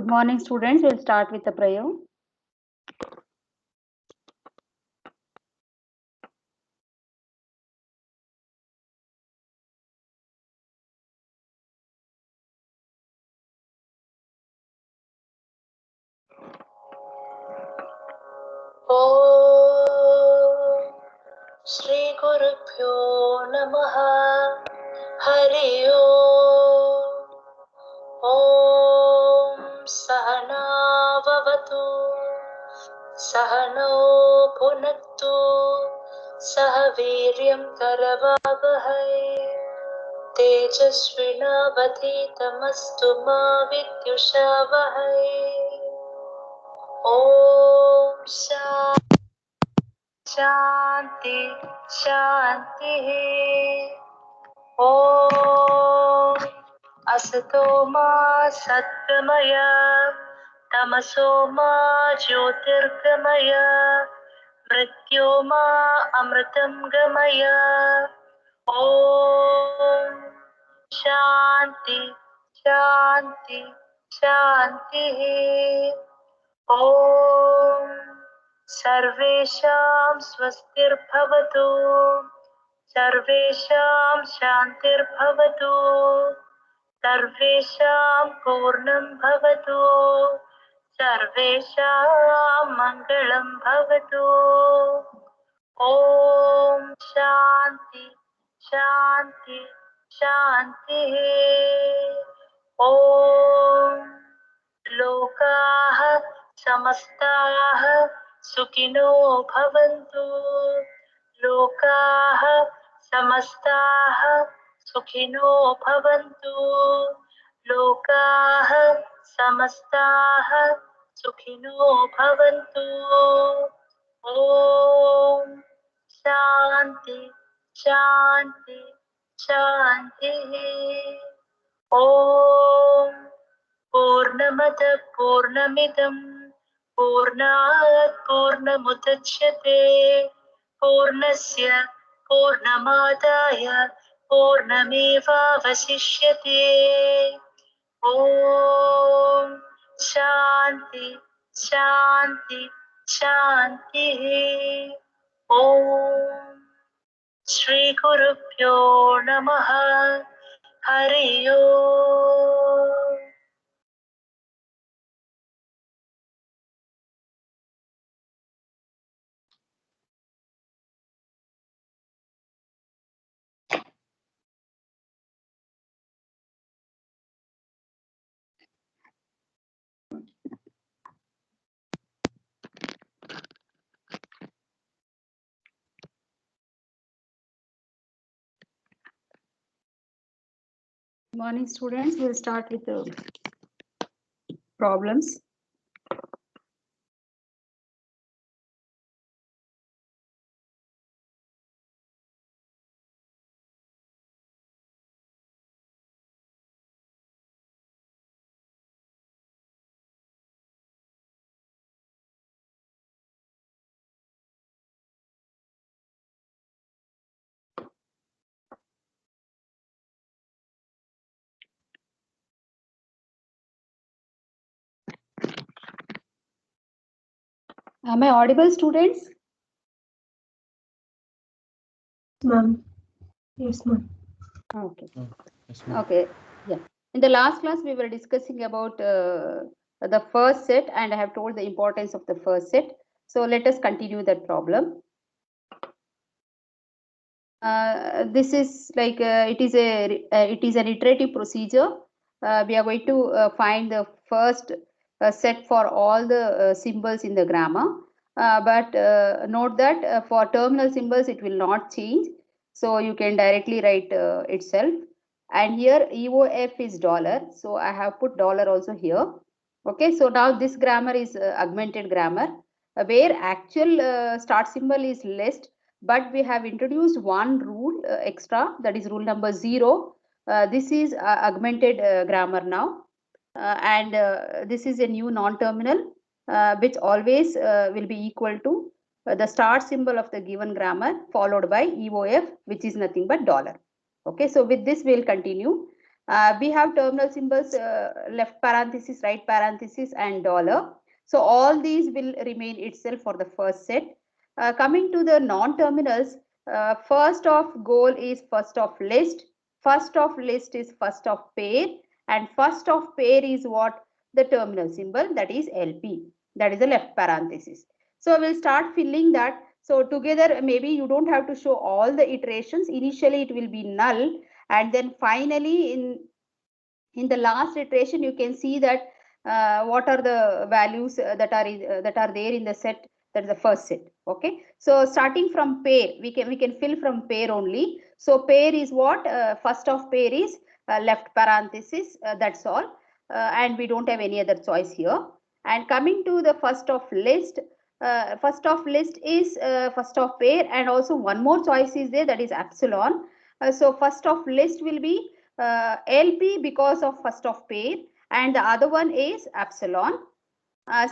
Good morning, students. We'll start with the prayer. ॐ श्री गुरुभ्यो नमः। हरि ओम्। ॐ सहना भवतु, सहनौ भुनक्तु, सह वीर्यं करवावहै, तेजस्विनावधीतमस्तु मा विद्युषावहै। ॐ शान्ति शान्ति। ॐ असतो मा सद्गमय, तमसो मा ज्योतिर्गमय, मृत्यो मा अमृतं गमय। ॐ शान्ति शान्ति शान्तिः। ॐ सर्वेषां स्वस्तिर्भवतु, सर्वेषां शान्तिर्भवतु, सर्वेषां पूर्णं भवतु, सर्वेषां मङ्गलं भवतु। ॐ शान्ति शान्ति शान्तिः। ॐ लोकाः समस्ताः सुखिनो भवन्तु, लोकाः समस्ताः सुखिनो भवन्तु, लोकाः समस्ताः सुखिनो भवन्तु। ॐ शान्ति शान्ति शान्तिः। ॐ पूर्णमद पूर्णमिदं पूर्णात् पूर्णमुदच्यते, पूर्णस्य पूर्णमादाय पूर्णमेवावशिष्यते। ॐ शान्ति शान्ति शान्तिः। ॐ श्री गुरुभ्यो नमः। हरि ओम्। Good morning, students. We'll start with the problems. Am I audible, students? Ma'am. Yes, ma'am. Okay. Yes, ma'am. Okay. Yeah. In the last class, we were discussing about the first set, and I have told the importance of the first set. So let us continue that problem. This is like it is an iterative procedure. We are going to find the first set for all the symbols in the grammar. But note that for terminal symbols it will not change, so you can directly write itself. And here EOF is dollar, so I have put dollar also here. Okay, so now this grammar is augmented grammar, where actual start symbol is less, but we have introduced one rule extra, that is rule number 0. This is augmented grammar now, and this is a new non-terminal which always will be equal to the start symbol of the given grammar followed by EOF, which is nothing but dollar. Okay, so with this we'll continue. We have terminal symbols, left parenthesis, right parenthesis, and dollar. So all these will remain itself for the first set. Coming to the non-terminals, first of goal is first of list, first of list is first of pair, and first of pair is what? The terminal symbol, that is LP, that is the left parenthesis. So we'll start filling that. So together, maybe you don't have to show all the iterations. Initially it will be null, and then finally in the last iteration you can see that what are the values that are there in the set, that is the first set. Okay, so starting from pair, we can fill from pair only. So pair is what? First of pair is left parenthesis, that's all, and we don't have any other choice here. And coming to the first of list, first of list is first of pair, and also one more choice is there, that is epsilon. So first of list will be LP because of first of pair, and the other one is epsilon.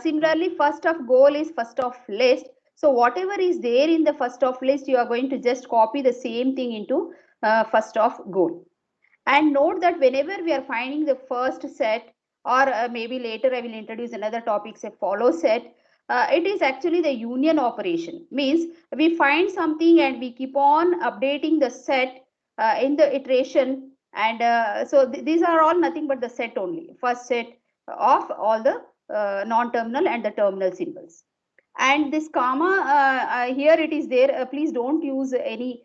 Similarly, first of goal is first of list. So whatever is there in the first of list, you are going to just copy the same thing into first of goal. And note that whenever we are finding the first set, or maybe later I will introduce another topic, say follow set, it is actually the union operation. Means we find something and we keep on updating the set in the iteration, and so these are all nothing but the set only, first set of all the non-terminal and the terminal symbols. And this comma, here it is there, please don't use any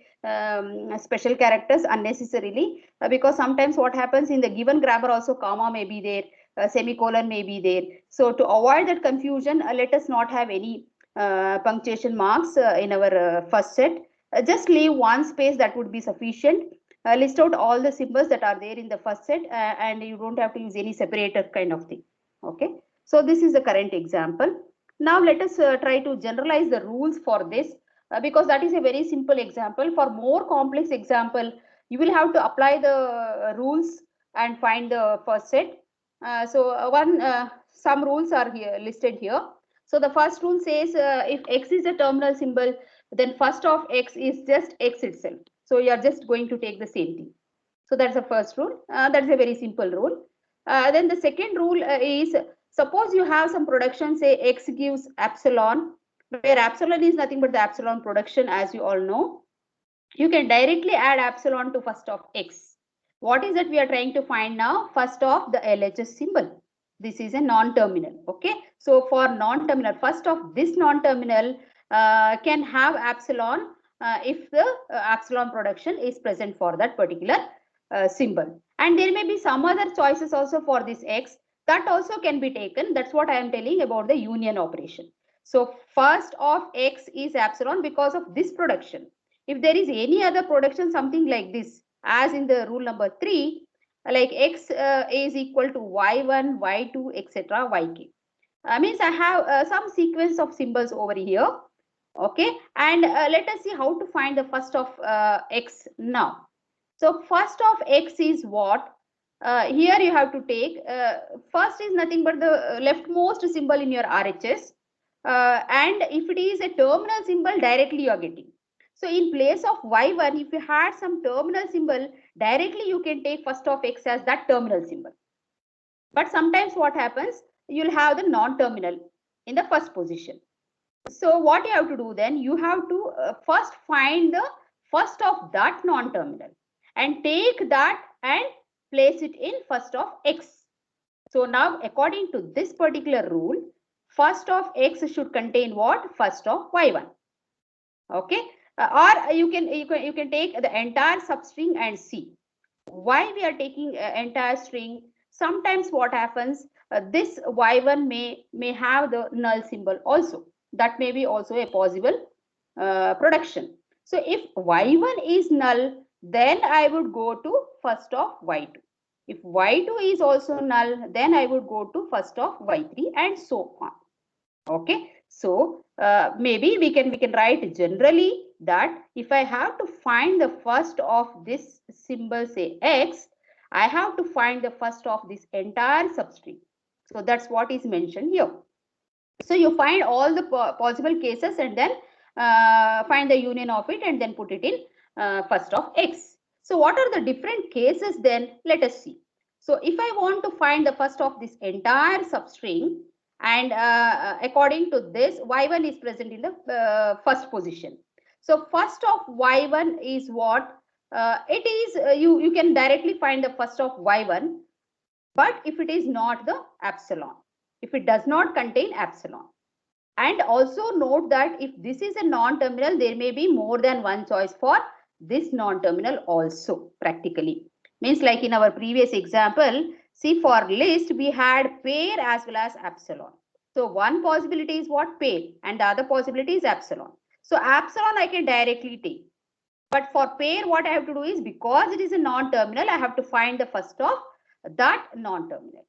special characters unnecessarily, because sometimes what happens in the given grammar also comma may be there, semicolon may be there. So to avoid that confusion, let us not have any punctuation marks in our first set. Just leave one space, that would be sufficient. List out all the symbols that are there in the first set, and you don't have to use any separator kind of thing. Okay, so this is the current example. Now let us try to generalize the rules for this, because that is a very simple example. For more complex example, you will have to apply the rules and find the first set. Some rules are here listed here. So the first rule says if x is a terminal symbol, then first of x is just x itself. So you are just going to take the same thing. So that's the first rule. That's a very simple rule. Then the second rule is, suppose you have some production, say x gives epsilon, where epsilon is nothing but the epsilon production, as you all know. You can directly add epsilon to first of x. What is that we are trying to find now? First of the LHS symbol. This is a non-terminal. Okay, so for non-terminal, first of this non-terminal can have epsilon if the epsilon production is present for that particular symbol. And there may be some other choices also for this x, that also can be taken. That's what I am telling about the union operation. So first of x is epsilon because of this production. If there is any other production, something like this, as in the rule number 3, like x is equal to y1, y2, etc., yk. Means I have some sequence of symbols over here. Okay, and let us see how to find the first of x now. So first of x is what? Here you have to take, first is nothing but the leftmost symbol in your RHS. And if it is a terminal symbol, directly you are getting. So in place of y1, if you had some terminal symbol, directly you can take first of x as that terminal symbol. But sometimes what happens, you'll have the non-terminal in the first position. So what you have to do then, you have to first find the first of that non-terminal and take that and place it in first of x. So now according to this particular rule, first of x should contain what? First of y1. Okay, or you can take the entire substring and see. Why we are taking entire string? Sometimes what happens, this y1 may have the null symbol also. That may be also a possible production. So if y1 is null, then I would go to first of y2. If y2 is also null, then I would go to first of y3, and so on. Okay, so maybe we can write generally that if I have to find the first of this symbol, say x, I have to find the first of this entire substring. So that's what is mentioned here. So you find all the possible cases and then find the union of it and then put it in first of x. So what are the different cases then? Let us see. So if I want to find the first of this entire substring, and according to this, y1 is present in the first position. So first of y1 is what? It is you can directly find the first of y1, but if it is not the epsilon, if it does not contain epsilon. And also note that if this is a non-terminal, there may be more than one choice for this non-terminal also practically. Means like in our previous example, see for list we had pair as well as epsilon. So one possibility is what? Pair, and the other possibility is epsilon. So epsilon I can directly take. But for pair, what I have to do is, because it is a non-terminal, I have to find the first of that non-terminal.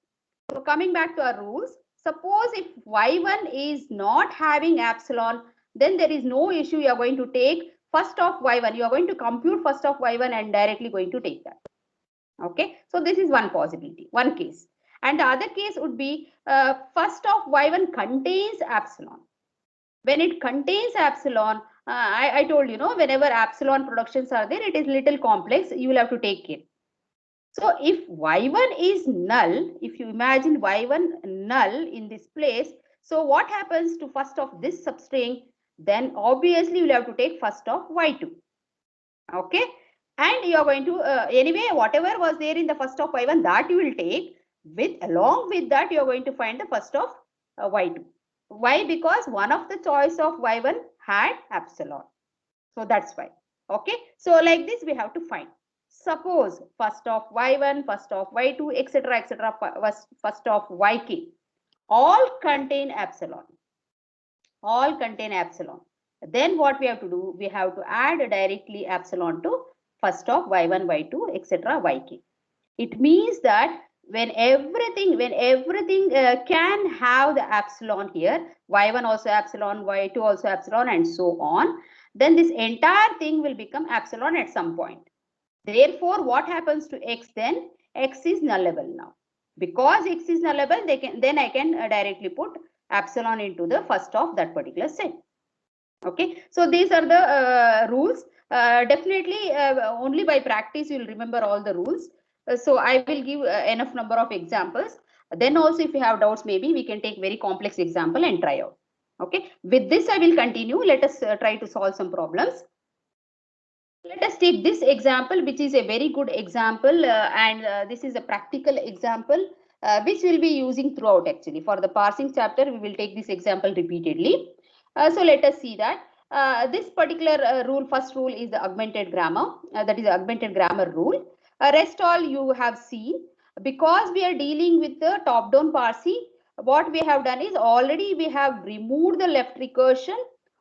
So coming back to our rules, suppose if y1 is not having epsilon, then there is no issue. You are going to take first of y1. You are going to compute first of y1 and directly going to take that. Okay, so this is one possibility, one case. And the other case would be first of y1 contains epsilon. When it contains epsilon, I told you, whenever epsilon productions are there, it is little complex. You will have to take care. So if y1 is null, if you imagine y1 null in this place, so what happens to first of this substring? Then obviously you will have to take first of y2. Okay, and you are going to anyway whatever was there in the first of y1, that you will take. With along with that, you are going to find the first of y2. Why? Because one of the choice of y1 had epsilon. So that's why. Okay, so like this we have to find. Suppose first of y1, first of y2, etc., etc., first of yk, all contain epsilon. All contain epsilon. Then what we have to do? We have to add directly epsilon to first of y1, y2, etc., yk. It means that when everything can have the epsilon here, y1 also epsilon, y2 also epsilon, and so on, then this entire thing will become epsilon at some point. Therefore, what happens to x then? X is nullable now. Because x is nullable, then I can directly put epsilon into the first of that particular set. Okay, so these are the rules. Definitely, only by practice you will remember all the rules. So I will give enough number of examples. Then also, if you have doubts, maybe we can take very complex example and try out. Okay, with this I will continue. Let us try to solve some problems. Let us take this example, which is a very good example, and this is a practical example which we'll be using throughout. Actually, for the parsing chapter, we will take this example repeatedly. So let us see that this particular rule, first rule is the augmented grammar, that is the augmented grammar rule. Rest all you have seen. Because we are dealing with the top-down parsing, what we have done is already we have removed the left recursion.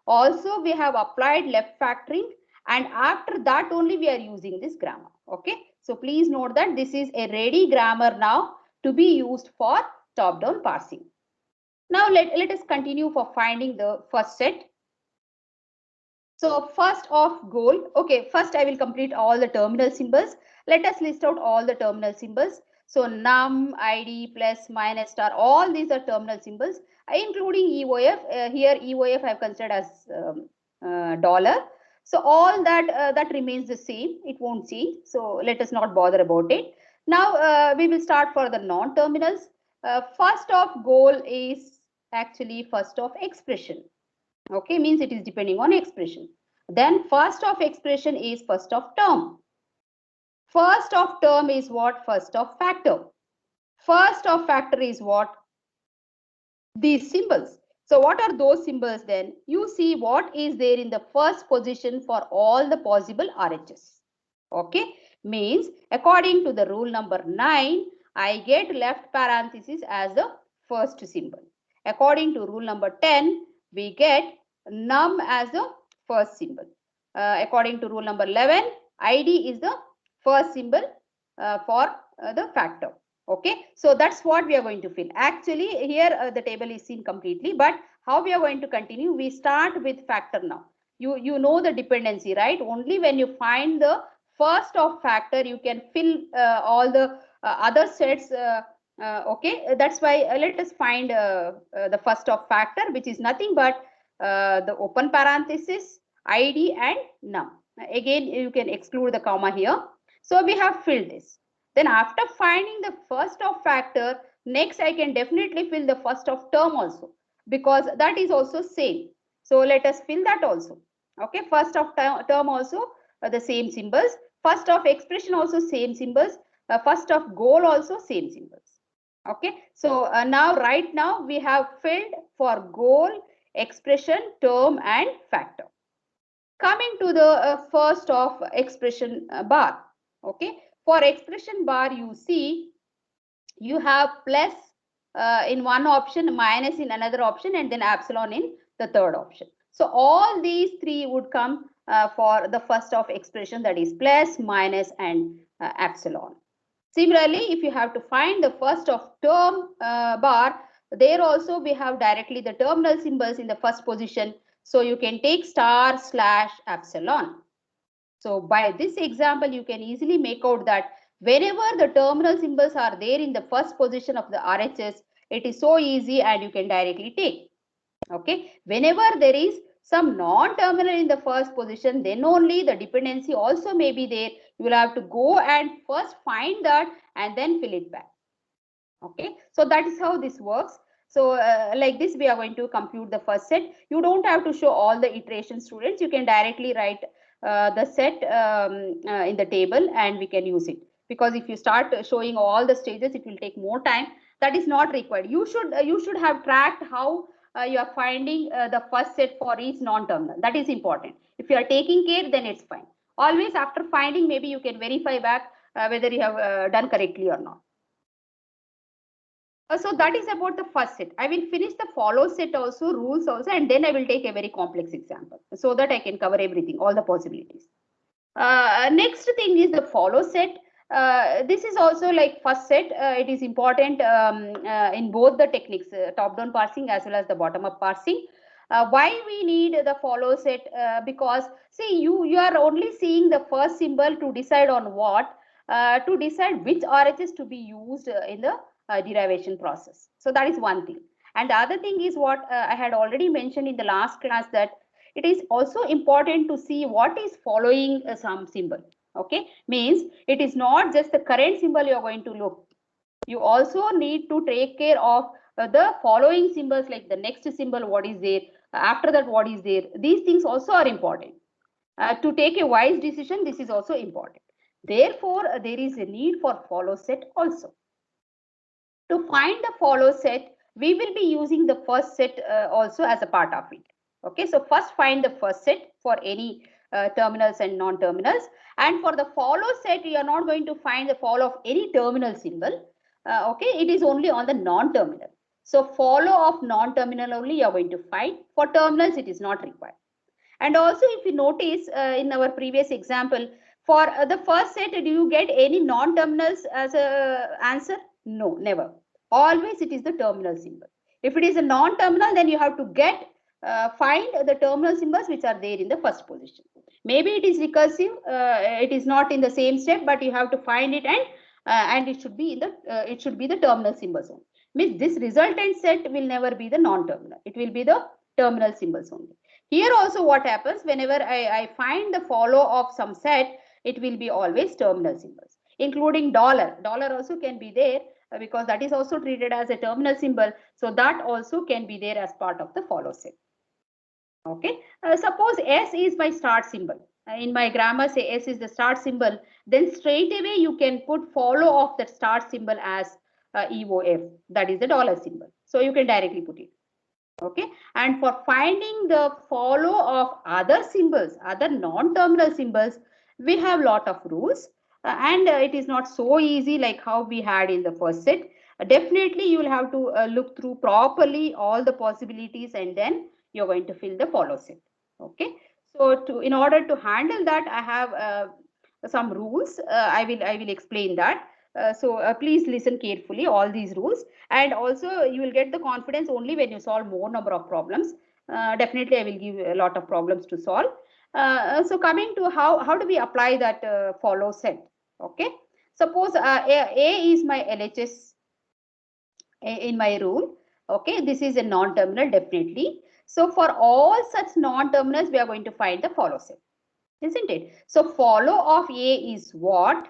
Also, we have applied left factoring, and after that only we are using this grammar. Okay, so please note that this is a ready grammar now to be used for top-down parsing. Now let us continue for finding the first set. So first of goal, okay, first I will complete all the terminal symbols. Let us list out all the terminal symbols. So num, id, plus, minus, star, all these are terminal symbols, including EOF. Here EOF I have considered as dollar. So all that that remains the same. It won't change. So let us not bother about it. Now we will start for the non-terminals. First of goal is actually first of expression. Okay, means it is depending on expression. Then first of expression is first of term. First of term is what? First of factor. First of factor is what? These symbols. So what are those symbols then? You see what is there in the first position for all the possible RHS. Okay, means according to the rule number 9, I get left parenthesis as the first symbol. According to rule number 10, we get num as the first symbol. According to rule number 11, id is the first symbol for the factor. Okay, so that's what we are going to fill. Actually, here the table is seen completely, but how we are going to continue? We start with factor now. You know the dependency, right? Only when you find the first of factor, you can fill all the other sets. Okay, that's why let us find the first of factor, which is nothing but the open parenthesis, id and num. Again, you can exclude the comma here. So we have filled this. Then after finding the first of factor, next I can definitely fill the first of term also, because that is also same. So let us fill that also. Okay, first of term also the same symbols, first of expression also same symbols, first of goal also same symbols. Okay, so now right now we have filled for goal, expression, term and factor. Coming to the first of expression bar. Okay, for expression bar you see you have plus in one option, minus in another option, and then epsilon in the third option. So all these three would come for the first of expression, that is plus, minus and epsilon. Similarly, if you have to find the first of term bar, there also we have directly the terminal symbols in the first position. So you can take star, slash, epsilon. So by this example, you can easily make out that whenever the terminal symbols are there in the first position of the RHS, it is so easy and you can directly take. Okay. Whenever there is some non-terminal in the first position, then only the dependency also may be there. You will have to go and first find that and then fill it back. Okay. So that is how this works. So like this, we are going to compute the first set. You don't have to show all the iterations, students. You can directly write the set in the table and we can use it. Because if you start showing all the stages, it will take more time. That is not required. You should have tracked how you are finding the first set for each non-terminal. That is important. If you are taking care, then it's fine. Always after finding, maybe you can verify back whether you have done correctly or not. So that is about the first set. I will finish the follow set also, rules also, and then I will take a very complex example so that I can cover everything, all the possibilities. Next thing is the follow set. This is also like first set. It is important in both the techniques, top-down parsing as well as the bottom-up parsing. Why we need the follow set? Because see, you are only seeing the first symbol to decide on what, to decide which RHS to be used in the derivation process. So that is one thing. And the other thing is what I had already mentioned in the last class, that it is also important to see what is following some symbol. Okay, means it is not just the current symbol you are going to look. You also need to take care of the following symbols, like the next symbol, what is there, after that, what is there. These things also are important. To take a wise decision, this is also important. Therefore, there is a need for follow set also. To find the follow set, we will be using the first set also as a part of it. Okay, so first find the first set for any terminals and non-terminals. And for the follow set, we are not going to find the follow of any terminal symbol. Okay, it is only on the non-terminal. So follow of non-terminal only you are going to find. For terminals, it is not required. And also, if you notice in our previous example, for the first set, do you get any non-terminals as a answer? No, never. Always it is the terminal symbol. If it is a non-terminal, then you have to find the terminal symbols which are there in the first position. Maybe it is recursive, it is not in the same step, but you have to find it, and it should be in the terminal symbols only. Means this resultant set will never be the non-terminal. It will be the terminal symbols only. Here also what happens, whenever I find the follow of some set, it will be always terminal symbols, including dollar. Dollar also can be there because that is also treated as a terminal symbol. So that also can be there as part of the follow set. Okay, suppose S is my start symbol. In my grammar, say S is the start symbol. Then straight away you can put follow of that start symbol as EOF. That is the dollar symbol. So you can directly put it. Okay, and for finding the follow of other symbols, other non-terminal symbols, we have lot of rules, and it is not so easy like how we had in the first set. Definitely you will have to look through properly all the possibilities, and then you're going to fill the follow set. Okay, so in order to handle that, I have some rules. I will explain that. So please listen carefully all these rules, and also you will get the confidence only when you solve more number of problems. Definitely I will give a lot of problems to solve. So coming to how do we apply that follow set. Okay, suppose A is my LHS in my rule. Okay, this is a non-terminal definitely. So for all such non-terminals, we are going to find the follow set, isn't it? So follow of A is what?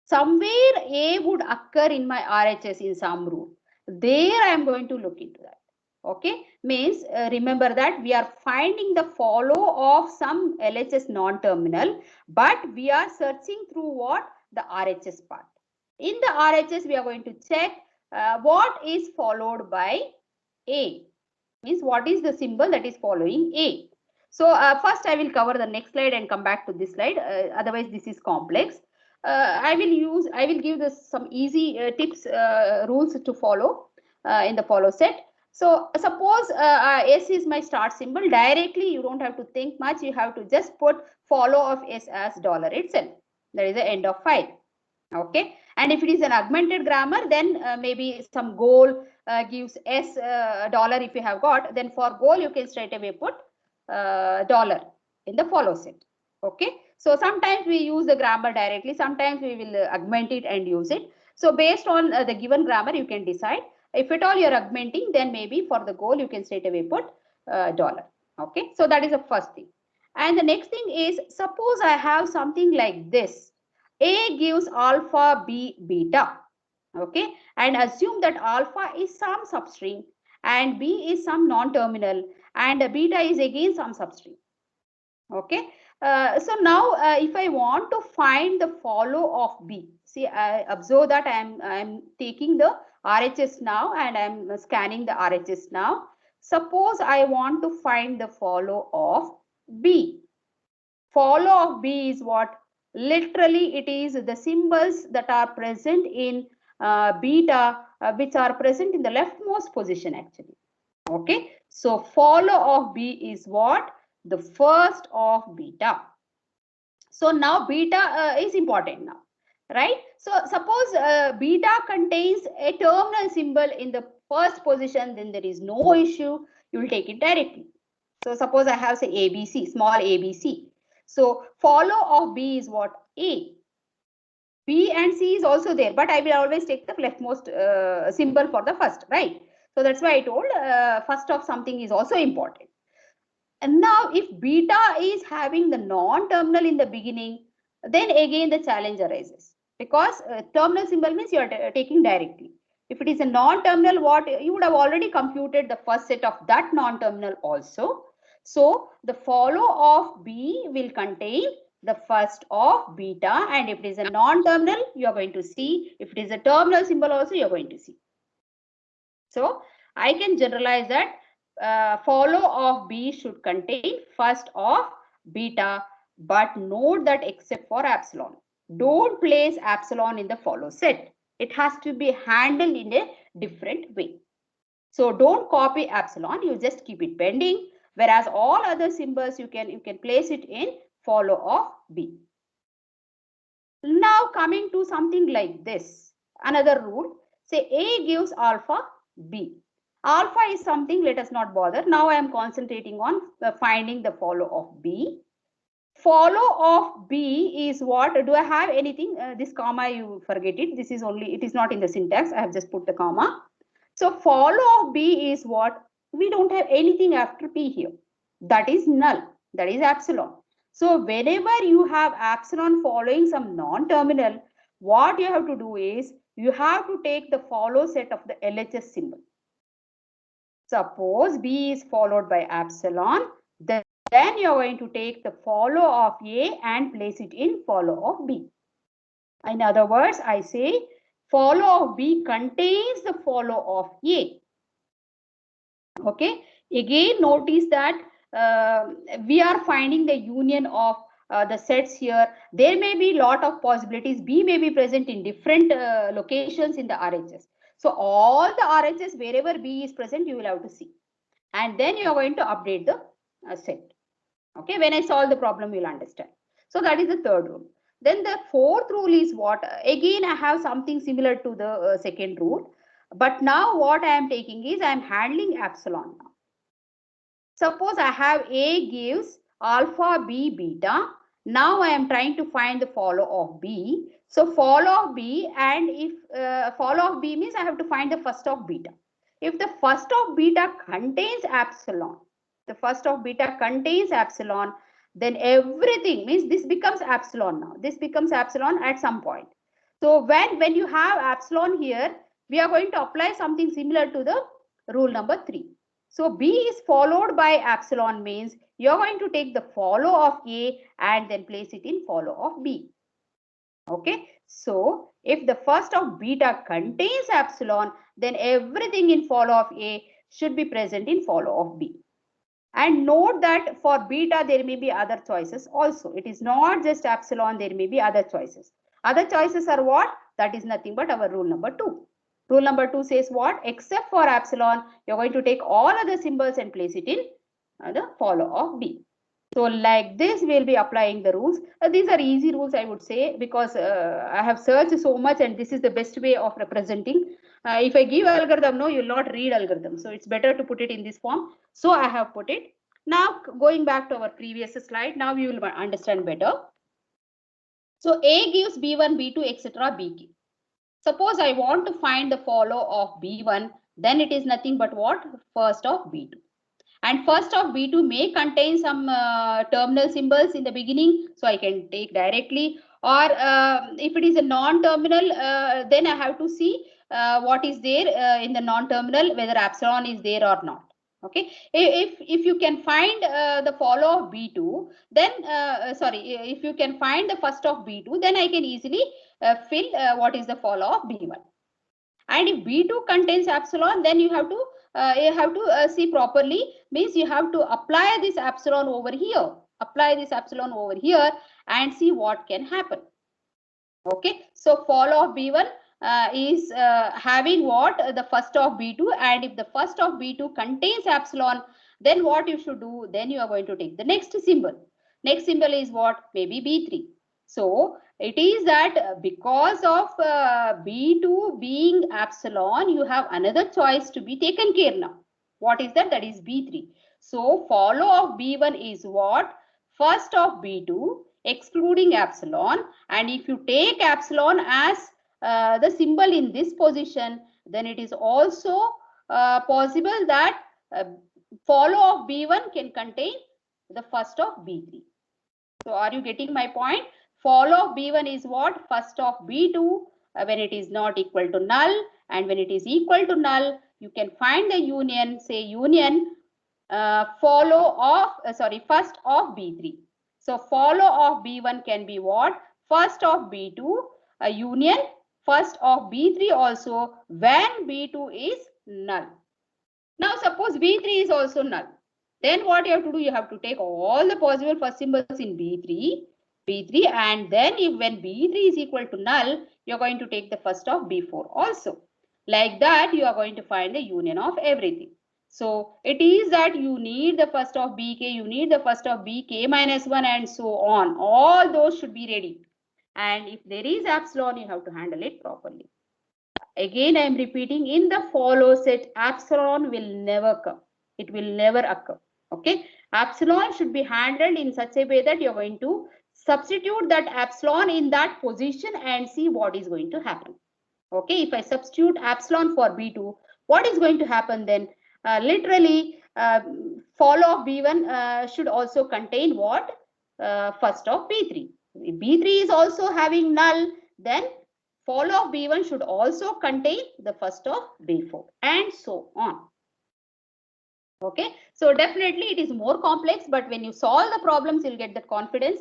somewhere A would occur in my RHS in some rule. There I am going to look into that. Okay, means remember that we are finding the follow of some LHS non-terminal, but we are searching through what? The RHS part. In the RHS, we are going to check what is followed by A. Means what is the symbol that is following A. So first I will cover the next slide and come back to this slide. Otherwise this is complex. I will give this some easy tips, rules to follow in the follow set. So suppose S is my start symbol. Directly you don't have to think much. You have to just put follow of S as dollar itself. That is the end of file. Okay, and if it is an augmented grammar, then maybe some goal gives S dollar if you have got, then for goal you can straight away put dollar in the follow set. Okay, so sometimes we use the grammar directly, sometimes we will augment it and use it. So based on the given grammar you can decide. If at all you are augmenting, then maybe for the goal you can straight away put dollar. Okay, so that is the first thing. And the next thing is, suppose I have something like this. A gives alpha, B beta. Okay, and assume that alpha is some substring and B is some non-terminal and beta is again some substring. Okay, so now if I want to find the follow of B, see, I observe that I am taking the RHS now and I am scanning the RHS now. Suppose I want to find the follow of B. Follow of B is what? Literally it is the symbols that are present in beta, which are present in the leftmost position actually. Okay, so follow of B is what? The first of beta. So now beta is important now, right? So suppose beta contains a terminal symbol in the first position, then there is no issue. You will take it directly. So suppose I have say ABC, small ABC. So follow of B is what? A. B and C is also there, but I will always take the leftmost symbol for the first, right? So that's why I told first of something is also important. And now if beta is having the non-terminal in the beginning, then again the challenge arises, because terminal symbol means you are taking directly. If it is a non-terminal, what you would have already computed the first set of that non-terminal also. So the follow of B will contain the first of beta, and if it is a non-terminal, you are going to see. If it is a terminal symbol also, you are going to see. So I can generalize that follow of B should contain first of beta, but note that except for epsilon, don't place epsilon in the follow set. It has to be handled in a different way. So don't copy epsilon, you just keep it pending, whereas all other symbols you can place it in follow of B. Now coming to something like this, another rule, say A gives alpha, B. Alpha is something, let us not bother. Now I am concentrating on finding the follow of B. Follow of B is what? Do I have anything? This comma, you forget it. This is only, it is not in the syntax. I have just put the comma. So follow of B is what? We don't have anything after P here. That is null. That is epsilon. So whenever you have epsilon following some non-terminal, what you have to do is you have to take the follow set of the LHS symbol. Suppose B is followed by epsilon, then you are going to take the follow of A and place it in follow of B. In other words, I say follow of B contains the follow of A. Okay, again notice that we are finding the union of the sets here. There may be lot of possibilities. B may be present in different locations in the RHS. So all the RHS, wherever B is present, you will have to see. And then you are going to update the set. Okay, when I solve the problem, you will understand. So that is the third rule. Then the fourth rule is what? Again, I have something similar to the second rule. But now what I am taking is I am handling epsilon now. Suppose I have A gives alpha, B, beta. Now I am trying to find the follow of B. So follow of B, and if follow of B means I have to find the first of beta. If the first of beta contains epsilon, the first of beta contains epsilon, then everything means this becomes epsilon now. This becomes epsilon at some point. So when you have epsilon here, we are going to apply something similar to the rule number 3. So B is followed by epsilon means you are going to take the follow of A and then place it in follow of B. Okay, so if the first of beta contains epsilon, then everything in follow of A should be present in follow of B. And note that for beta, there may be other choices also. It is not just epsilon, there may be other choices. Other choices are what? That is nothing but our rule number 2. Rule number 2 says what? Except for epsilon, you're going to take all other symbols and place it in the follow of B. So like this, we'll be applying the rules. These are easy rules, I would say, because I have searched so much and this is the best way of representing. If I give algorithm, no, you will not read algorithm. So it's better to put it in this form. So I have put it. Now going back to our previous slide, now you will understand better. So A gives B1, B2, etc. Bk. Suppose I want to find the follow of B1, then it is nothing but what? First of B2. And first of B2 may contain some terminal symbols in the beginning, so I can take directly. Or if it is a non-terminal, then I have to see what is there in the non-terminal, whether epsilon is there or not. Okay, if you can find the follow of B2, then if you can find the first of B2, then I can easily fill what is the follow of B1. And if B2 contains epsilon, then you have to see properly, means you have to apply this epsilon over here. Apply this epsilon over here and see what can happen. Okay, so follow of B1 is having what? The first of B2, and if the first of B2 contains epsilon, then what you should do? Then you are going to take the next symbol. Next symbol is what? Maybe B3. So it is that because of B2 being epsilon, you have another choice to be taken care now. What is that? That is B3. So follow of B1 is what? First of B2 excluding epsilon, and if you take epsilon as the symbol in this position, then it is also possible that follow of B1 can contain the first of B3. So are you getting my point? Follow of B1 is what? First of B2 when it is not equal to null, and when it is equal to null, you can find the union, say union first of B3. So follow of B1 can be what? First of B2 union first of B3 also when B2 is null. Now suppose B3 is also null. Then what you have to do? You have to take all the possible first symbols in B3, and then when B3 is equal to null, you are going to take the first of B4 also. Like that, you are going to find the union of everything. So it is that you need the first of Bk, you need the first of Bk minus 1 and so on. All those should be ready. And if there is epsilon, you have to handle it properly. Again, I am repeating, in the follow set, epsilon will never come. It will never occur. Okay. Epsilon should be handled in such a way that you're going to substitute that epsilon in that position and see what is going to happen. Okay. If I substitute epsilon for B2, what is going to happen then? Literally, follow of B1 should also contain what? First of B3. If B3 is also having null, then follow of B1 should also contain the first of B4 and so on. Okay, so definitely it is more complex, but when you solve the problems, you'll get that confidence.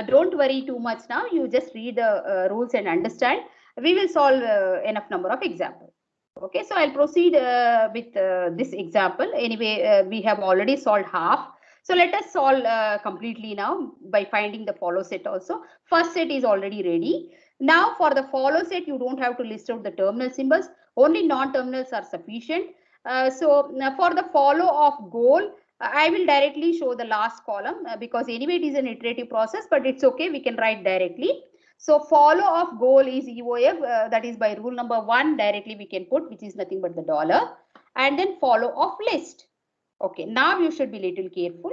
Don't worry too much now. You just read the rules and understand. We will solve enough number of examples. Okay, so I'll proceed with this example. Anyway, we have already solved half. So let us solve completely now by finding the follow set also. First set is already ready. Now for the follow set, you don't have to list out the terminal symbols. Only non-terminals are sufficient. So for the follow of goal, I will directly show the last column because anyway it is an iterative process, but it's okay. We can write directly. So follow of goal is EOF, that is by rule number 1 directly we can put, which is nothing but the dollar, and then follow of list. Okay, now you should be little careful.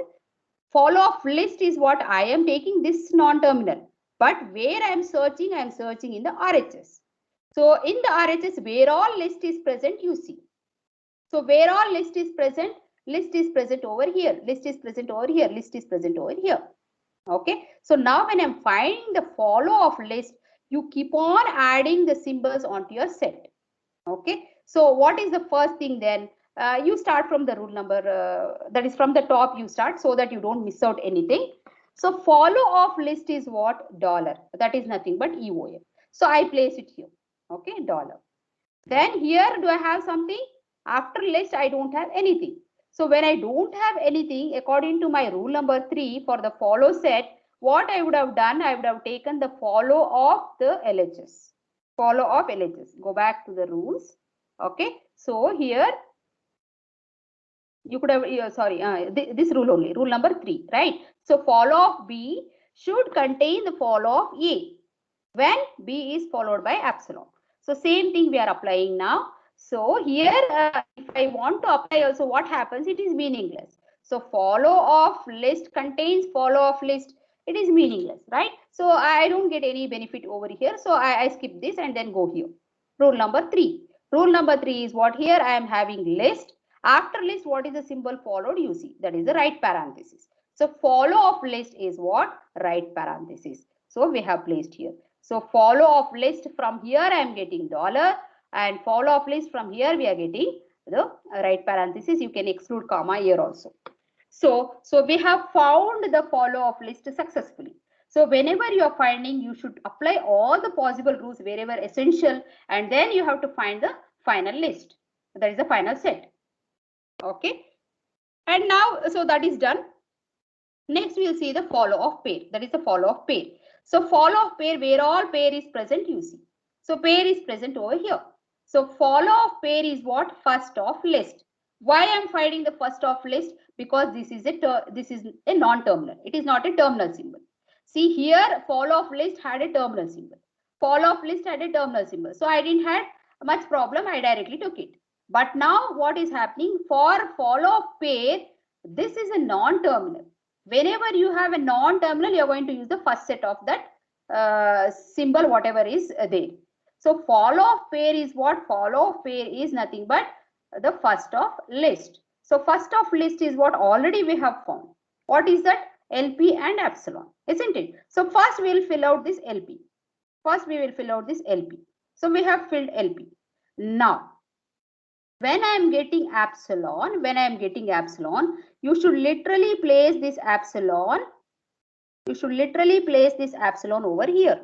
Follow of list is what I am taking this non-terminal, but where I am searching in the RHS. So in the RHS, where all list is present, you see. So where all list is present over here, list is present over here, list is present over here. Okay, so now when I'm finding the follow of list, you keep on adding the symbols onto your set. Okay, so what is the first thing then? You start from the rule number, that is from the top you start, so that you don't miss out anything. So follow of list is what? Dollar. That is nothing but EOF. So I place it here. Okay, dollar. Then here do I have something? After list I don't have anything. So when I don't have anything, according to my rule number 3 for the follow set, what I would have done, I would have taken the follow of the LHS. Follow of LHS. Go back to the rules. Okay. So here you could have, this rule only, rule number 3, right? So follow of B should contain the follow of A when B is followed by epsilon. So same thing we are applying now. So here, if I want to apply also, what happens? It is meaningless. So follow of list contains follow of list. It is meaningless, right? So I don't get any benefit over here. So I skip this and then go here. Rule number 3. Rule number 3 is what? Here I am having list. After list, what is the symbol followed? You see, that is the right parenthesis. So follow of list is what? Right parenthesis. So we have placed here. So follow of list from here I am getting dollar, and follow of list from here we are getting the right parenthesis. You can exclude comma here also. So we have found the follow of list successfully. So whenever you are finding, you should apply all the possible rules wherever essential, and then you have to find the final list. That is the final set. Okay. And now, so that is done. Next, we will see the follow of pair. That is the follow of pair. So follow of pair, where all pair is present, you see. So pair is present over here. So follow of pair is what? First of list. Why I am finding the first of list? Because this is a non-terminal. It is not a terminal symbol. See here, follow of list had a terminal symbol. Follow of list had a terminal symbol. So I didn't have much problem. I directly took it. But now what is happening? For follow of pair, this is a non-terminal. Whenever you have a non-terminal, you are going to use the first set of that symbol, whatever is there. So follow of pair is what? Follow of pair is nothing but the first of list. So first of list is what already we have found. What is that? LP and epsilon, isn't it? So first we will fill out this LP. First we will fill out this LP. So we have filled LP. Now, when I am getting epsilon, you should literally place this epsilon. You should literally place this epsilon over here.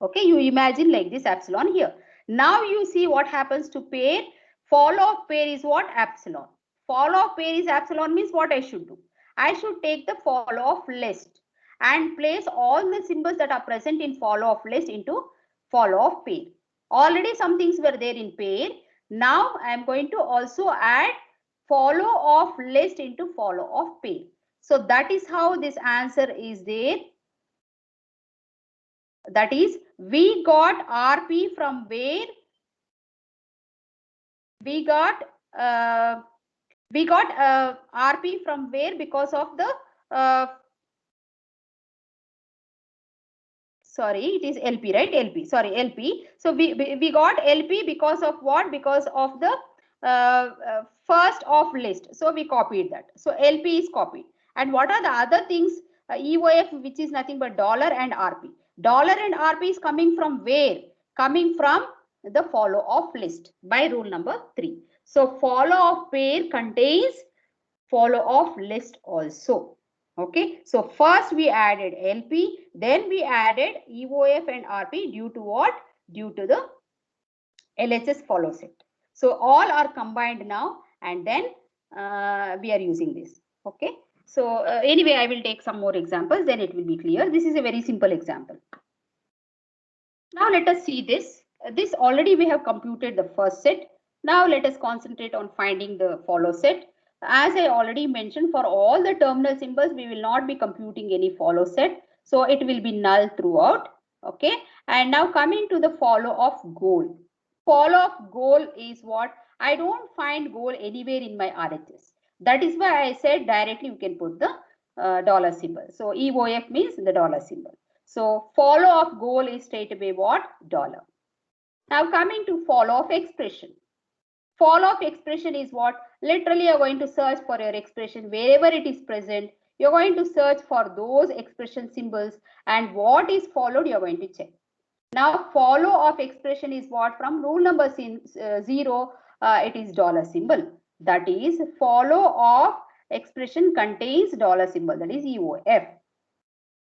Okay, you imagine like this epsilon here. Now you see what happens to pair. Follow of pair is what? Epsilon. Follow of pair is epsilon means what I should do? I should take the follow of list and place all the symbols that are present in follow of list into follow of pair. Already some things were there in pair. Now I am going to also add follow of list into follow of pair. So that is how this answer is there. That is, we got RP from where? We got RP from where? Because of the sorry, it is LP, right? LP, sorry, LP. So we got LP because of what? Because of the first of list. So we copied that. So LP is copied. And what are the other things? EOF, which is nothing but dollar and RP. Dollar and RP is coming from where? Coming from the follow of list by rule number 3. So follow of pair contains follow of list also. Okay, so first we added LP, then we added EOF and RP due to what? Due to the LHS follow set. So all are combined now, and then we are using this. Okay, so anyway, I will take some more examples, then it will be clear. This is a very simple example. Now let us see this. This already we have computed the first set. Now let us concentrate on finding the follow set. As I already mentioned, for all the terminal symbols, we will not be computing any follow set. So it will be null throughout. Okay. And now coming to the follow of goal. Follow of goal is what? I don't find goal anywhere in my RHS. That is why I said directly you can put the dollar symbol. So EOF means the dollar symbol. So follow of goal is straight away what? Dollar. Now coming to follow of expression. Follow of expression is what? Literally you are going to search for your expression wherever it is present. You're going to search for those expression symbols, and what is followed, you're going to check. Now, follow of expression is what? From rule number 0, it is dollar symbol. That is, follow of expression contains dollar symbol, that is EOF.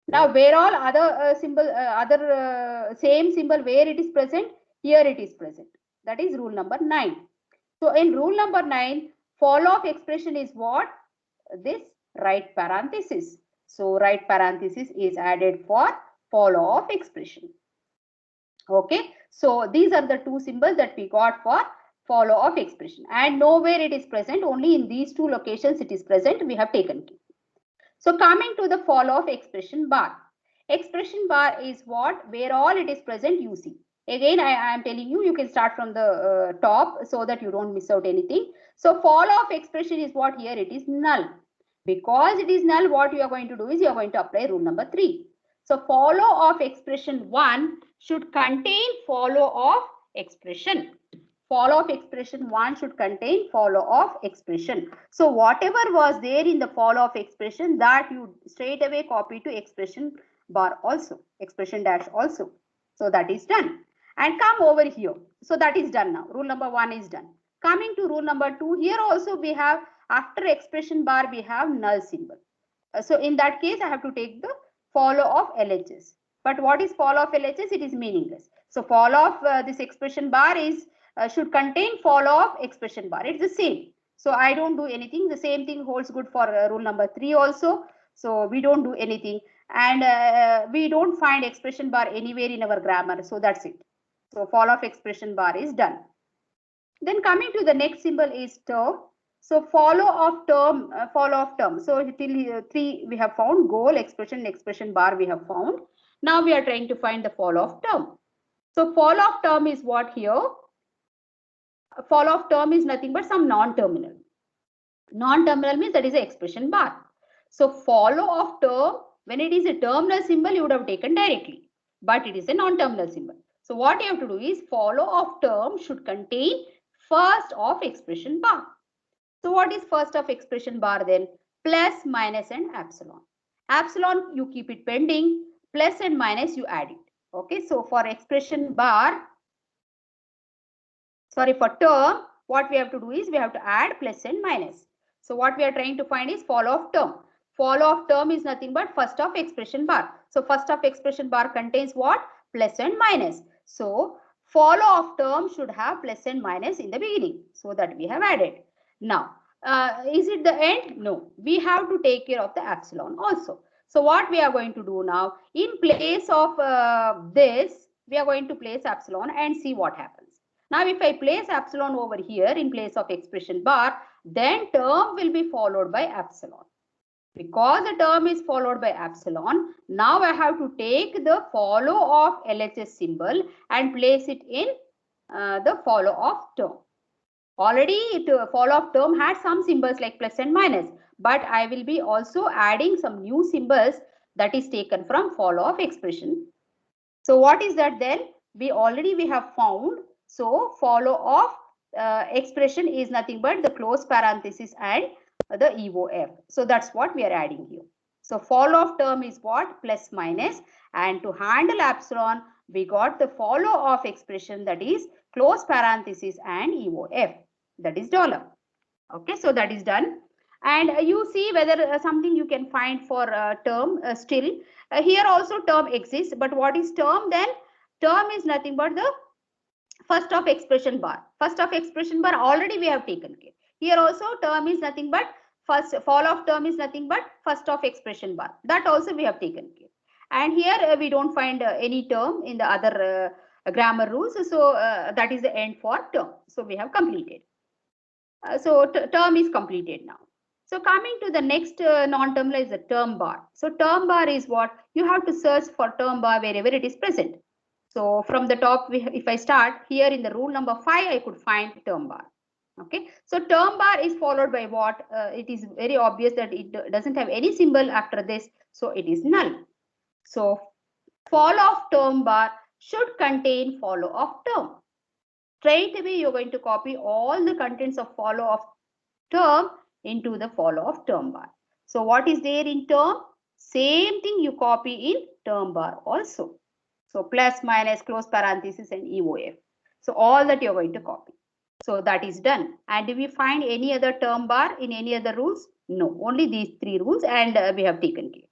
Now, where all other same symbol, where it is present? Here it is present. That is rule number 9. So, in rule number 9, follow of expression is what? This right parenthesis. So, right parenthesis is added for follow of expression. Okay, so these are the two symbols that we got for follow of expression, and nowhere it is present, only in these two locations it is present, we have taken care. So coming to the follow of expression bar. Expression bar is what? Where all it is present, you see. Again, I am telling you, you can start from the top so that you don't miss out anything. So follow of expression is what? Here it is null. Because it is null, what you are going to do is you are going to apply rule number 3. So follow of expression 1 should contain follow of expression. Follow of expression 1 should contain follow of expression. So whatever was there in the follow of expression, that you straight away copy to expression bar also, expression dash also. So that is done. And come over here. So that is done now. Rule number 1 is done. Coming to rule number 2, here also we have, after expression bar, we have null symbol. So in that case, I have to take the follow of LHS. But what is follow of LHS? It is meaningless. So follow of this expression bar is should contain follow of expression bar. It's the same. So I don't do anything. The same thing holds good for rule number 3 also. So we don't do anything, and we don't find expression bar anywhere in our grammar. So that's it. So follow of expression bar is done. Then coming to the next symbol is term. So follow of term, So till 3 we have found, goal, expression, expression bar we have found. Now we are trying to find the follow of term. So follow of term is what here? Follow of term is nothing but some non-terminal. Non-terminal means that is the expression bar. So follow of term, when it is a terminal symbol, you would have taken directly, but it is a non-terminal symbol. So what you have to do is follow of term should contain first of expression bar. So what is first of expression bar then? Plus, minus and epsilon. Epsilon you keep it pending, plus and minus you add it. Okay, so for expression bar, for term, what we have to do is we have to add plus and minus. So what we are trying to find is follow of term. Follow of term is nothing but first of expression bar. So first of expression bar contains what? Plus and minus. So follow of term should have plus and minus in the beginning. So that we have added. Now, is it the end? No, we have to take care of the epsilon also. So what we are going to do now, in place of this, we are going to place epsilon and see what happens. Now, if I place epsilon over here in place of expression bar, then term will be followed by epsilon. Because the term is followed by epsilon, now I have to take the follow of LHS symbol and place it in the follow of term. Already follow of term had some symbols like plus and minus, but I will be also adding some new symbols that is taken from follow of expression. So what is that then? We have found. So follow of expression is nothing but the close parenthesis and the EOF. So that's what we are adding here. So follow of term is what? Plus minus, and to handle epsilon, we got the follow of expression, that is close parenthesis and EOF, that is dollar. Okay, so that is done. And you see whether something you can find for term still. Here also term exists, but what is term then? Term is nothing but the first of expression bar. First of expression bar already we have taken care. Here also term is nothing but first, follow of term is nothing but first of expression bar. That also we have taken care. And here we don't find any term in the other grammar rules. So that is the end for term. So we have completed. So term is completed now. So coming to the next non-terminal is the term bar. So term bar is what? You have to search for term bar wherever it is present. So from the top, if I start here in the rule number 5, I could find term bar. Okay. So term bar is followed by what? It is very obvious that it doesn't have any symbol after this. So it is null. So follow of term bar should contain follow of term. Straight away, you're going to copy all the contents of follow of term into the follow of term bar. So what is there in term? Same thing you copy in term bar also. So plus, minus, close parenthesis and EOF. So all that you're going to copy. So that is done. And do we find any other term bar in any other rules? No, only these three rules, and we have taken care.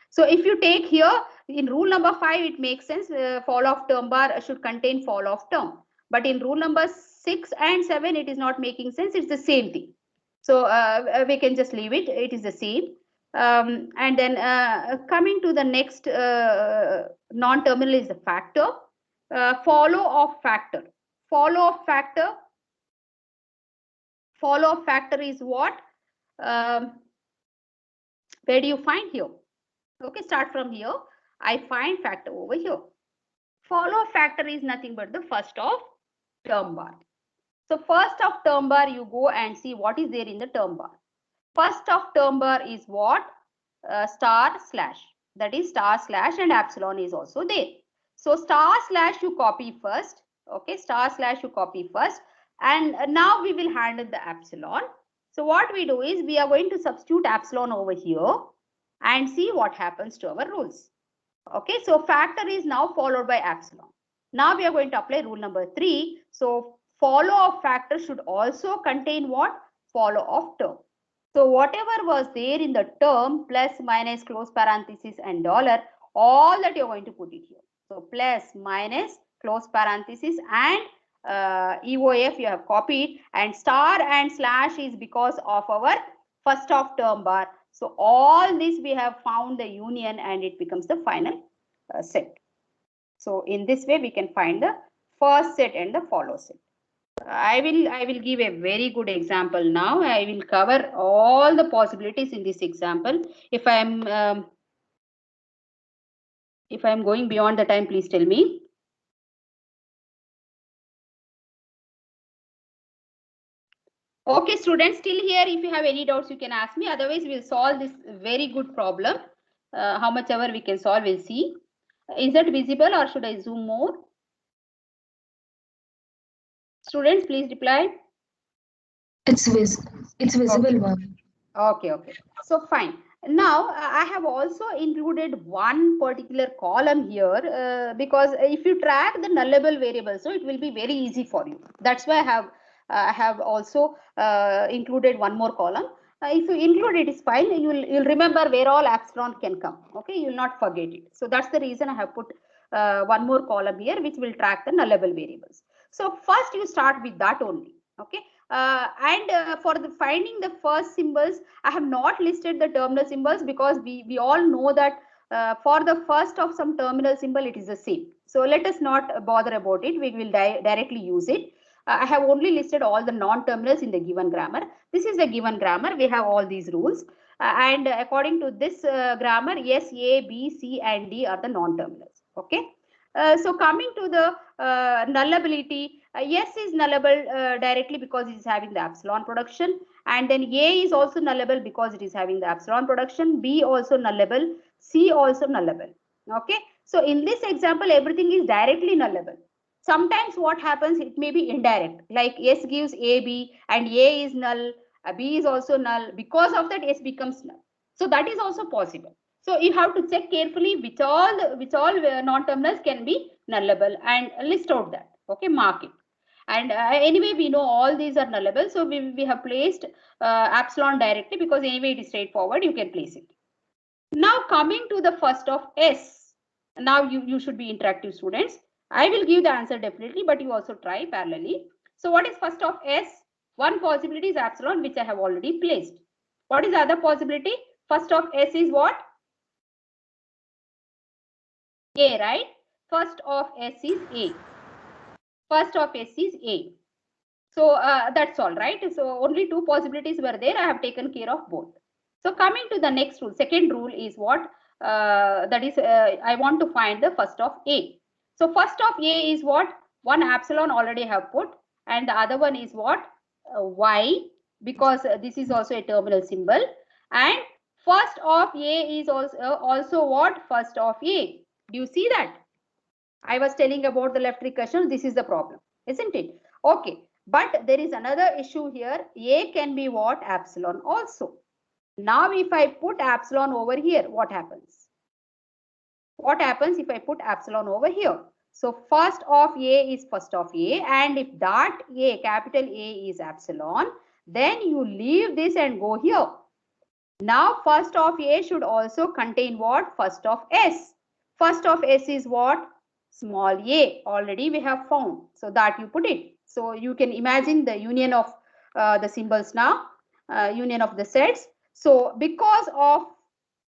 So if you take here in rule number 5, it makes sense. Fall of term bar should contain fall of term. But in rule number 6 and 7, it is not making sense. It's the same thing. So we can just leave it. It is the same. And then coming to the next non-terminal is the factor. Follow of factor. Follow of factor. Follow of factor is what? Where do you find here? Okay, start from here. I find factor over here. Follow of factor is nothing but the first of term bar. So first of term bar, you go and see what is there in the term bar. First of term bar is what? Star slash. That is star slash, and epsilon is also there. So star slash you copy first. Okay, star slash you copy first. And now we will handle the epsilon. So what we do is we are going to substitute epsilon over here and see what happens to our rules. Okay, so factor is now followed by epsilon. Now we are going to apply rule number 3. So follow of factor should also contain what? Follow of term. So whatever was there in the term, plus, minus, close parenthesis and dollar, all that you're going to put it here. So plus, minus, close parenthesis and EOF you have copied, and star and slash is because of our first of term bar. So all this we have found the union, and it becomes the final set. So in this way we can find the first set and the follow set. I will give a very good example now. I will cover all the possibilities in this example. If I am going beyond the time, please tell me. Okay, students, still here. If you have any doubts, you can ask me. Otherwise, we'll solve this very good problem. How much ever we can solve, we'll see. Is that visible, or should I zoom more? Students, please reply. It's visible, ma'am. Okay. So fine. Now I have also included one particular column here because if you track the nullable variable, so it will be very easy for you. That's why I have also included one more column. If you include it, is fine. You'll remember where all epsilon can come. Okay, you'll not forget it. So that's the reason I have put one more column here, which will track the nullable variables. So first you start with that only. Okay. For the finding the first symbols, I have not listed the terminal symbols because we all know that for the first of some terminal symbol, it is the same. So let us not bother about it. We will directly use it. I have only listed all the non-terminals in the given grammar. This is the given grammar. We have all these rules. And according to this grammar, yes, A, B, C, and D are the non-terminals. Okay. So coming to the nullability, yes is nullable directly because it is having the epsilon production, and then A is also nullable because it is having the epsilon production, B also nullable, C also nullable. Okay, so in this example, everything is directly nullable. Sometimes what happens, it may be indirect, like S gives AB and A is null, B is also null. Because of that, S becomes null. So that is also possible. So you have to check carefully which all non-terminals can be nullable and list out that. Okay, mark it. And anyway, we know all these are nullable. So we have placed epsilon directly because anyway it is straightforward. You can place it. Now coming to the first of S. Now you should be interactive, students. I will give the answer definitely, but you also try parallelly. So what is first of S? One possibility is epsilon, which I have already placed. What is the other possibility? First of S is what? A, right? First of S is A. First of S is A. So that's all, right? So only two possibilities were there. I have taken care of both. So coming to the next rule, second rule is what? That is, I want to find the first of A. So first of A is what? One epsilon already have put, and the other one is what? Y, because this is also a terminal symbol. And first of A is also what? First of A. Do you see that? I was telling about the left recursion. This is the problem, isn't it? Okay. But there is another issue here. A can be what? Epsilon also. Now if I put epsilon over here, what happens? What happens if I put epsilon over here? So first of A is first of A, and if that A, capital A is epsilon, then you leave this and go here. Now first of A should also contain what? First of S. First of S is what? Small a. Already we have found. So that you put it. So you can imagine the union of the symbols now, union of the sets. So because of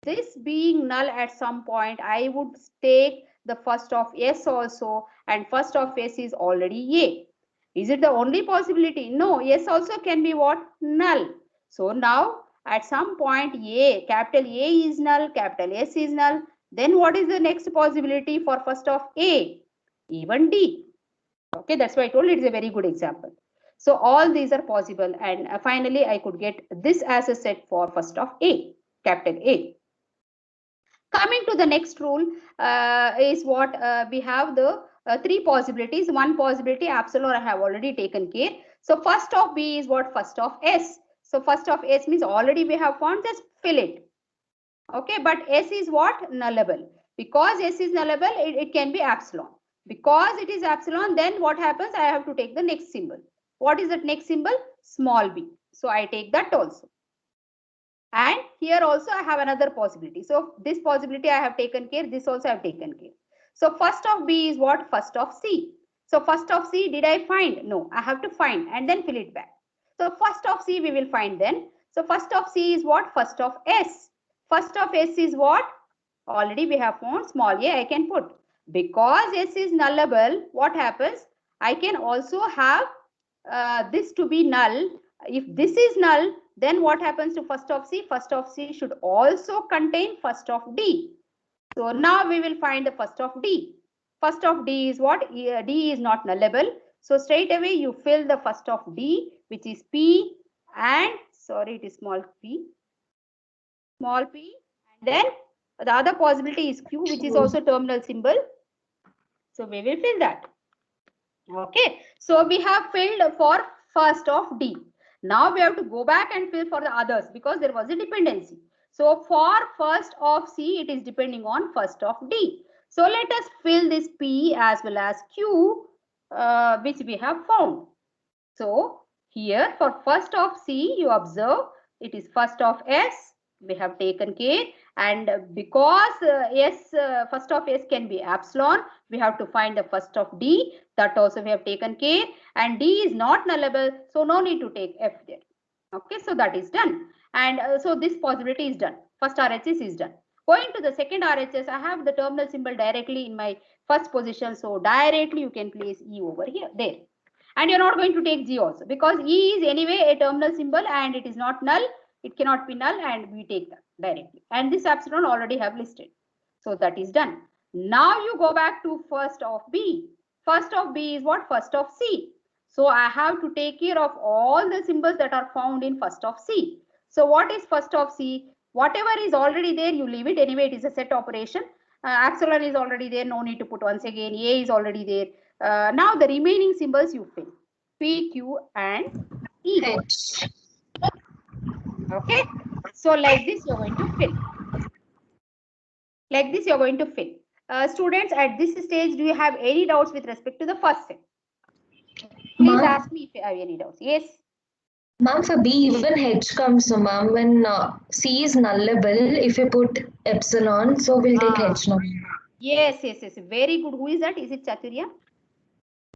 this being null at some point, I would take the first of S also, and first of S is already A. Is it the only possibility? No, S also can be what? Null. So now at some point A, capital A is null, capital S is null. Then what is the next possibility for first of A? Even D. Okay, that's why I told it is a very good example. So all these are possible, and finally I could get this as a set for first of A, capital A. Coming to the next rule is what we have the three possibilities. One possibility epsilon I have already taken care. So first of B is what? First of S. So first of S means already we have found, just fill it. Okay, but S is what? Nullable. Because S is nullable, it can be epsilon. Because it is epsilon, then what happens? I have to take the next symbol. What is that next symbol? Small b. So I take that also. And here also I have another possibility. So this possibility I have taken care, this also I have taken care. So first of B is what? First of C. So first of C, did I find? No, I have to find and then fill it back. So first of C we will find then. So first of C is what? First of S. First of S is what? Already we have found, small a I can put. Because S is nullable, what happens? I can also have this to be null. If this is null, then what happens to first of C? First of C should also contain first of D. So now we will find the first of D. First of D is what? D is not nullable. So straight away you fill the first of D, which is P, and sorry, it is small p. Small p. And then the other possibility is Q, which is also terminal symbol. So we will fill that. Okay. So we have filled for first of D. Now we have to go back and fill for the others because there was a dependency. So for first of C, it is depending on first of D. So let us fill this P as well as Q, which we have found. So here for first of C, you observe it is first of S. We have taken care, and because first of S can be epsilon, we have to find the first of D. That also we have taken care, and D is not nullable, so no need to take F there. Okay, so that is done, and so this possibility is done. First RHS is done. Going to the second RHS, I have the terminal symbol directly in my first position, so directly you can place E over here there. And you're not going to take G also because E is anyway a terminal symbol and it is not null. It cannot be null, and we take that directly. And this epsilon already have listed. So that is done. Now you go back to first of B. First of B is what? First of C. So I have to take care of all the symbols that are found in first of C. So what is first of C? Whatever is already there, you leave it. Anyway, it is a set operation. Epsilon is already there. No need to put once again. A is already there. Now the remaining symbols you fill. P, Q, and E. H. Okay. So like this you're going to fill. Like this you're going to fill. Students, at this stage, do you have any doubts with respect to the first set? Please ask me if you have any doubts. Yes. Ma'am, for B, even H comes, so ma'am, when C is nullable, if you put epsilon, so we'll take H now. Yes. Very good. Who is that? Is it Chaturya?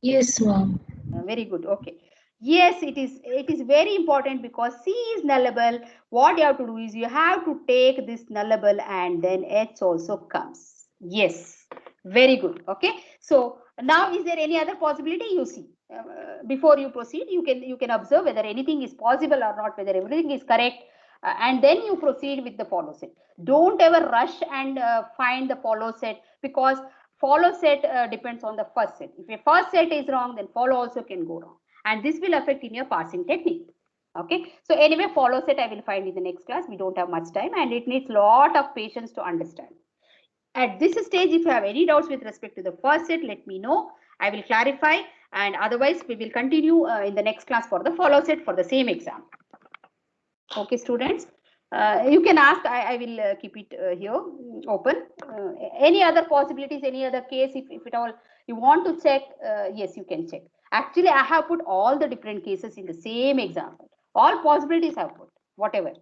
Yes, ma'am. Very good. Okay. Yes, it is very important because C is nullable. What you have to do is you have to take this nullable and then H also comes. Yes, very good. Okay. So now is there any other possibility you see? Before you proceed, you can observe whether anything is possible or not, whether everything is correct, and then you proceed with the follow set. Don't ever rush and find the follow set, because follow set depends on the first set. If your first set is wrong, then follow also can go wrong, and this will affect in your parsing technique. Okay, so anyway, follow set I will find in the next class. We don't have much time and it needs lot of patience to understand. At this stage, if you have any doubts with respect to the first set, let me know. I will clarify, and otherwise we will continue in the next class for the follow set for the same exam. Okay, students. You can ask. I will keep it here open. Any other possibilities, any other case, if at all you want to check, yes, you can check. Actually, I have put all the different cases in the same example. All possibilities I have put, whatever.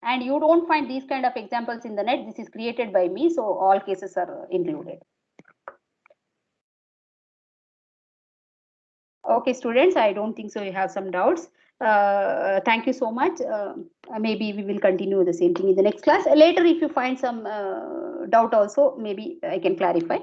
And you don't find these kind of examples in the net. This is created by me, so all cases are included. Okay, students, I don't think so you have some doubts. Thank you so much. Maybe we will continue the same thing in the next class. Later, if you find some doubt also, maybe I can clarify.